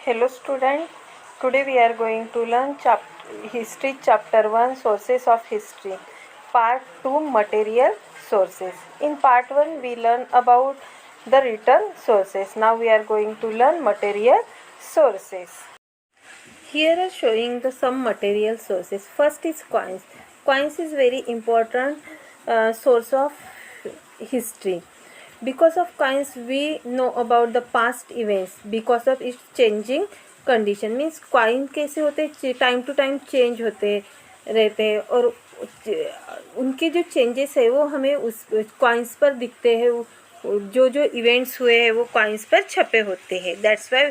Hello student, today we are going to learn History chapter 1 Sources of History, part 2 Material Sources. In part 1 we learn about the written sources. Now we are going to learn material sources. Here are showing some material sources. First is coins. Coins is very important source of history. Because of coins we know about the past events because of its changing condition. Means coin कैसे होते time to time change होते रहते हैं और उनके जो changes है वो हमें उस कॉइन्स पर दिखते हैं. जो जो इवेंट्स हुए हैं वो कॉइन्स पर छपे होते हैं. That's why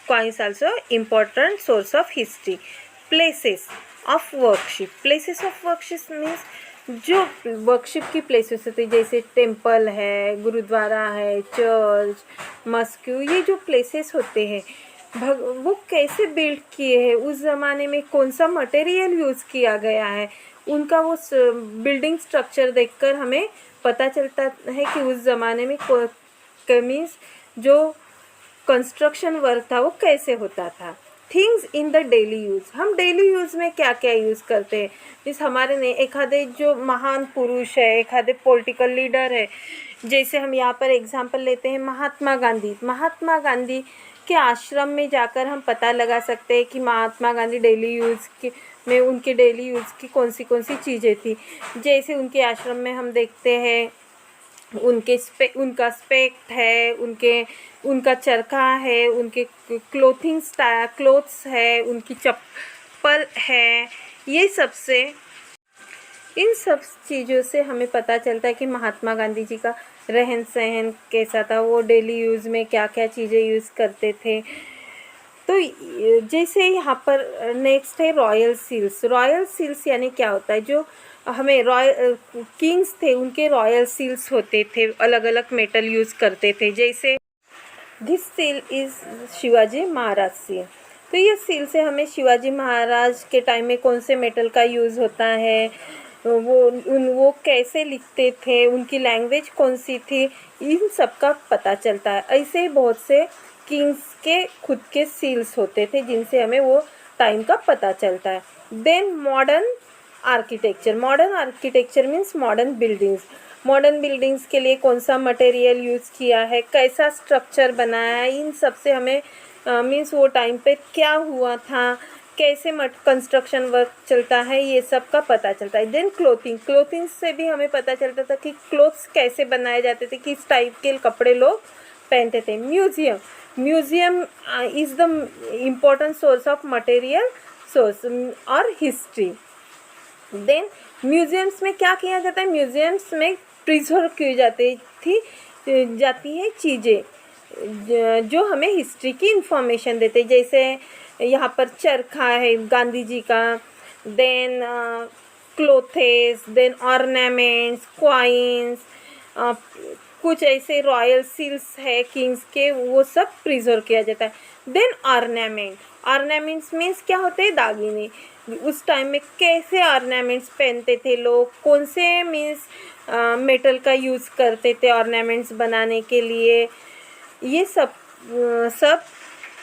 coins also important source of history. Places of worship. Places of worship means जो वर्कशिप की प्लेसेस होती है जैसे टेम्पल है, गुरुद्वारा है, चर्च, मस्क्यू. ये जो प्लेसेस होते हैं वो कैसे बिल्ड किए हैं, उस ज़माने में कौन सा मटेरियल यूज़ किया गया है, उनका वो बिल्डिंग स्ट्रक्चर देखकर हमें पता चलता है कि उस ज़माने में मीन्स जो कंस्ट्रक्शन वर्क था वो कैसे होता था. Things in the daily use. हम डेली यूज़ में क्या क्या यूज़ करते हैं. जिस हमारे ने एखादे जो महान पुरुष है, एखादे पॉलिटिकल लीडर है, जैसे हम यहाँ पर एग्जांपल लेते हैं महात्मा गांधी. महात्मा गांधी के आश्रम में जाकर हम पता लगा सकते हैं कि महात्मा गांधी डेली यूज़ के में उनके डेली यूज़ की कौन सी चीज़ें थी. जैसे उनके आश्रम में हम देखते हैं उनका स्पेक्ट है, उनका चरखा है, उनके क्लोथ्स है, उनकी चप्पल है. ये इन सब चीज़ों से हमें पता चलता है कि महात्मा गांधी जी का रहन सहन कैसा था, वो डेली यूज़ में क्या क्या चीज़ें यूज़ करते थे. तो जैसे यहाँ पर नेक्स्ट है रॉयल सील्स. रॉयल सील्स यानी क्या होता है, जो हमें किंग्स थे उनके रॉयल सील्स होते थे, अलग अलग मेटल यूज़ करते थे. जैसे this seal is Shivaji Maharaj seal. तो ये सील से हमें शिवाजी महाराज के टाइम में कौन से मेटल का यूज़ होता है, वो कैसे लिखते थे, उनकी लैंग्वेज कौन सी थी, इन सब का पता चलता है. ऐसे ही बहुत से किंग्स के खुद के सील्स होते थे जिनसे हमें वो टाइम का पता चलता है. Then modern architecture. Modern architecture means modern buildings. Modern buildings के लिए कौन सा मटेरियल यूज़ किया है, कैसा स्ट्रक्चर बनाया है, इन सब से हमें मीन्स वो टाइम पे क्या हुआ था, कैसे कंस्ट्रक्शन वर्क चलता है, ये सब का पता चलता है. देन क्लोथिंग से भी हमें पता चलता था कि क्लोथ्स कैसे बनाए जाते थे, किस टाइप के कपड़े लोग पहनते थे. Museum is the important source of material source और हिस्ट्री. देन म्यूजियम्स में क्या किया जाता है, म्यूजियम्स में प्रिजर्व की जाती है चीज़ें जो हमें हिस्ट्री की इंफॉर्मेशन देते हैं. जैसे यहाँ पर चरखा है गांधी जी का, then clothes, then ornaments, coins, कुछ ऐसे रॉयल सील्स है किंग्स के, वो सब प्रिजर्व किया जाता है. देन ऑर्नामेंट्स मीन्स क्या होते हैं, दागिने. उस टाइम में कैसे ऑर्नामेंट्स पहनते थे लोग, कौन से मीन्स मेटल का यूज़ करते थे ऑर्नामेंट्स बनाने के लिए. ये सब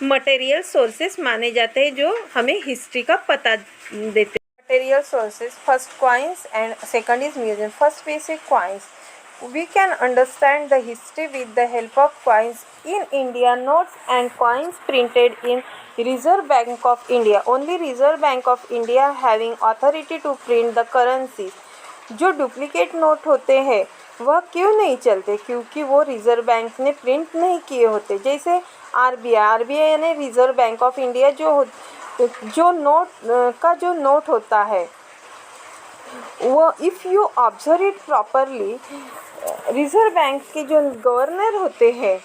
मटेरियल सोर्सेस माने जाते हैं जो हमें हिस्ट्री का पता देते हैं. Material sources. First coins and second is museum. First way से coins. We can understand the history with the help of coins. In India, notes and coins printed in Reserve Bank of India. Only Reserve Bank of India having authority to print the currencies. जो duplicate note होते हैं वह क्यों नहीं चलते, क्योंकि वो reserve bank ने प्रिंट नहीं किए होते. जैसे आरबीआई यानी रिज़र्व बैंक ऑफ इंडिया जो नोट होता है वो if you observe it properly, reserve bank के जो गवर्नर होते हैं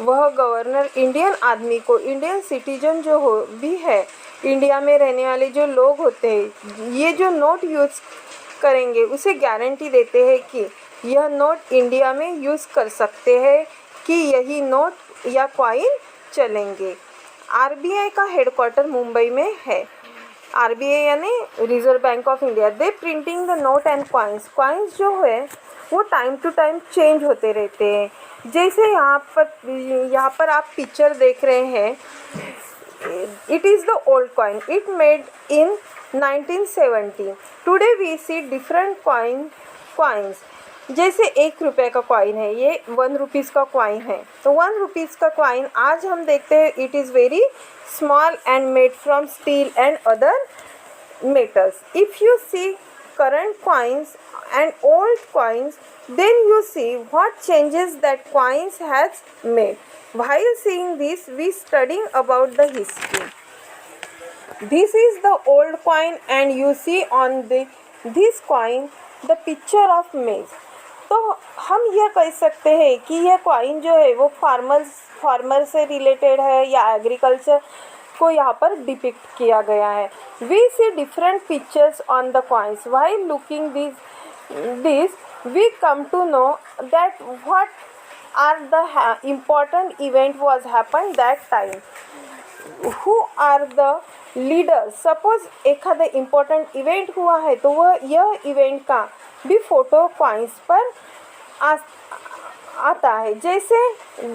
वह गवर्नर इंडियन आदमी को, इंडियन सिटीजन जो हो भी है, इंडिया में रहने वाले जो लोग होते हैं, ये जो नोट यूज़ करेंगे उसे गारंटी देते हैं कि यह नोट इंडिया में यूज़ कर सकते हैं, कि यही नोट या कॉइन चलेंगे. आरबीआई का हेडक्वार्टर मुंबई में है. आरबीआई यानी reserve bank of India. They printing the note and coins जो है वो टाइम टू टाइम चेंज होते रहते हैं. जैसे यहाँ पर आप पिक्चर देख रहे हैं, It is the old coin. It made in 1970. Today we see different coins. जैसे 1 रुपये का कॉइन है, ये 1 रुपीज़ का कॉइन है, तो 1 रुपीज़ का कॉइन आज हम देखते हैं it is very small and made from steel and other metals. If you see current coins and old coins, then you see what changes that coins has made. While seeing this, we studying about the history. This is the old coin and you see on this coin the picture of maize. तो हम यह कह सकते हैं कि यह coin जो है वो फार्मर से रिलेटेड है या एग्रीकल्चर को यहाँ पर डिपिक्ट किया गया है. We see different pictures on the coins. While looking this we come to know that what are the important event was happen that time. Who are the leaders. Suppose एखादा important event हुआ है तो वह यह event का भी photo coins पर आता है. जैसे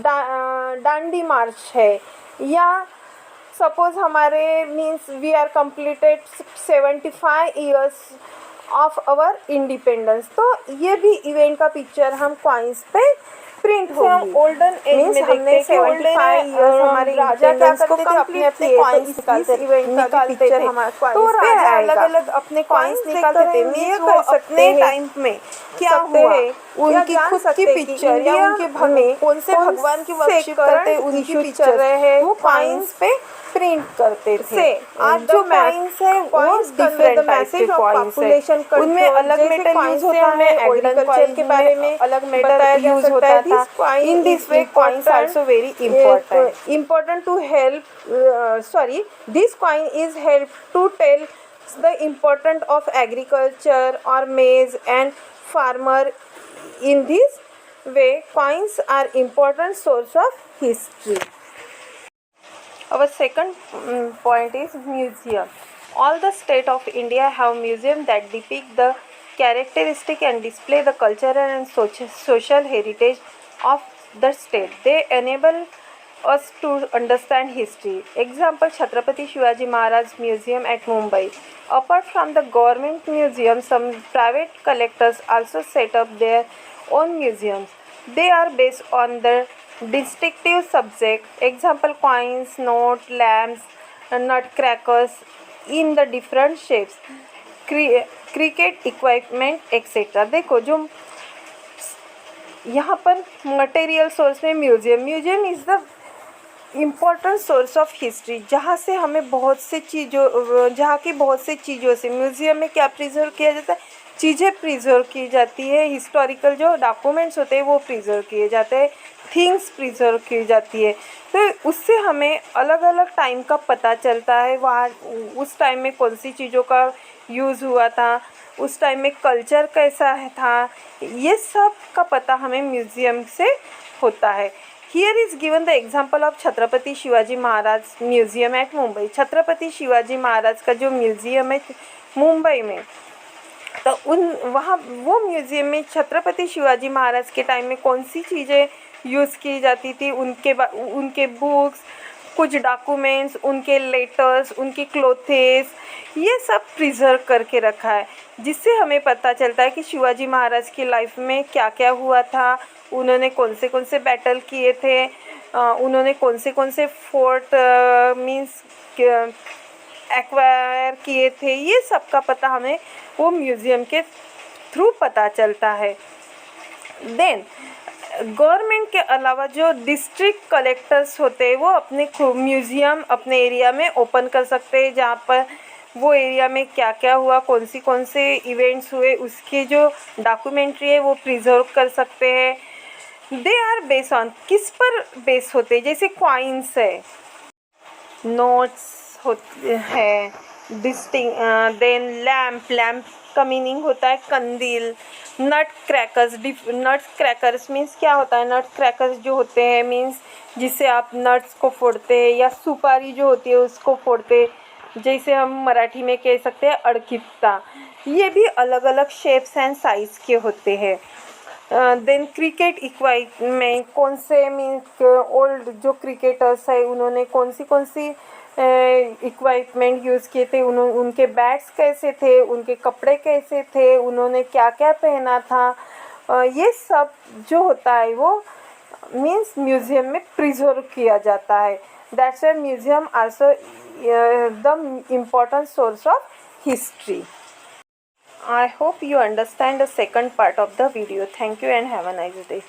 डांडी मार्च है, या सपोज हमारे means we are completed 75 years of our independence, तो ये भी इवेंट का पिक्चर हम कॉइन्स पे प्रिंट होगी. हम ओल्डन एज में देखते हैं कि 75 ईयर्स हमारे राजा क्या करते थे, अपने कॉइन्स निकालते, इवेंट का पिक्चर हमारे कॉइन्स पे आएगा. अलग अलग अपने कॉइन्स निकालते थे. मीन्स वो अपने टाइम में क्या हुआ है उनकी खुद की पिक्चर या उनके कौन से भगवान की वर्शिप करते उनकी पिक्चर रहे वो कॉइन्स पे प्रिंट करते थे. आज जो कॉइन्स है वो डिफरेंट टाइप के कॉइन्स है, उनमें अलग मेटल यूज होता है. एग्रीकल्चर के बारे में अलग मेटल यूज होता था. In this way coins also very important to help this coin is help to tell the importance of agriculture or maize and farmer. In this way coins are important source of history. Our second point is museum. All the state of India have museum that depict the characteristic and display the cultural and social heritage of the state. They enable us to understand history. Example, Chhatrapati Shivaji Maharaj Museum at Mumbai. Apart from the government museum, some private collectors also set up their own museums. They are based on the distinctive subject. Example, coins, notes, lamps, nutcrackers in the different shapes, cricket equipment etc. देखो जो यहाँ पर material source में museum is the important source of history, जहाँ से हमें बहुत से चीज़ों से म्यूज़ियम में क्या प्रिजर्व किया जाता है, चीज़ें प्रिजर्व की जाती है. हिस्टोरिकल जो डॉक्यूमेंट्स होते हैं वो प्रिजर्व किए जाते हैं, थिंग्स प्रिजर्व की जाती है. तो उससे हमें अलग अलग टाइम का पता चलता है, वहाँ उस टाइम में कौन सी चीज़ों का यूज़ हुआ था, उस टाइम में कल्चर कैसा था, ये सब का पता हमें म्यूज़ियम से होता है. Here is given the example of Chhatrapati Shivaji Maharaj museum at Mumbai. Chhatrapati Shivaji Maharaj का जो म्यूज़ियम है मुंबई में, तो वहाँ वो म्यूज़ियम में छत्रपति शिवाजी महाराज के टाइम में कौन सी चीज़ें यूज़ की जाती थी, उनके बुक्स, कुछ डॉक्यूमेंट्स, उनके लेटर्स, उनके क्लोथेस, ये सब प्रिजर्व करके रखा है, जिससे हमें पता चलता है कि शिवाजी महाराज की लाइफ में क्या क्या हुआ था, उन्होंने कौन से बैटल किए थे, उन्होंने कौन से फोर्ट मीन्स एक्वायर किए थे, ये सब का पता हमें वो म्यूज़ियम के थ्रू पता चलता है. देन गवर्नमेंट के अलावा जो डिस्ट्रिक्ट कलेक्टर्स होते हैं वो अपने म्यूज़ियम अपने एरिया में ओपन कर सकते हैं, जहाँ पर वो एरिया में क्या क्या हुआ, कौन से इवेंट्स हुए, उसकी जो डॉक्यूमेंट्री है वो प्रिजर्व कर सकते हैं. दे आर बेस ऑन, किस पर बेस होते हैं, जैसे कॉइन्स है, नोट्स होते हैं, देन लैम्प का मीनिंग होता है कंदील. नट क्रैकर्स मीन्स क्या होता है, नट क्रैकर्स जो होते हैं मीन्स जिससे आप नट्स को फोड़ते हैं, या सुपारी जो होती है उसको फोड़ते हैं, जैसे हम मराठी में कह सकते हैं अड़कित्ता. ये भी अलग अलग शेप्स एंड साइज़ के होते हैं. देन क्रिकेट इक्वाइपमेंट, कौन से मीन्स ओल्ड जो क्रिकेटर्स है उन्होंने कौन सी इक्वाइपमेंट यूज़ किए थे, उनके बैट्स कैसे थे, उनके कपड़े कैसे थे, उन्होंने क्या क्या पहना था, ये सब जो होता है वो मीन्स म्यूज़ियम में प्रिजर्व किया जाता है. That's why museum also the important source of history. I hope you understand the second part of the video. Thank you and have a nice day.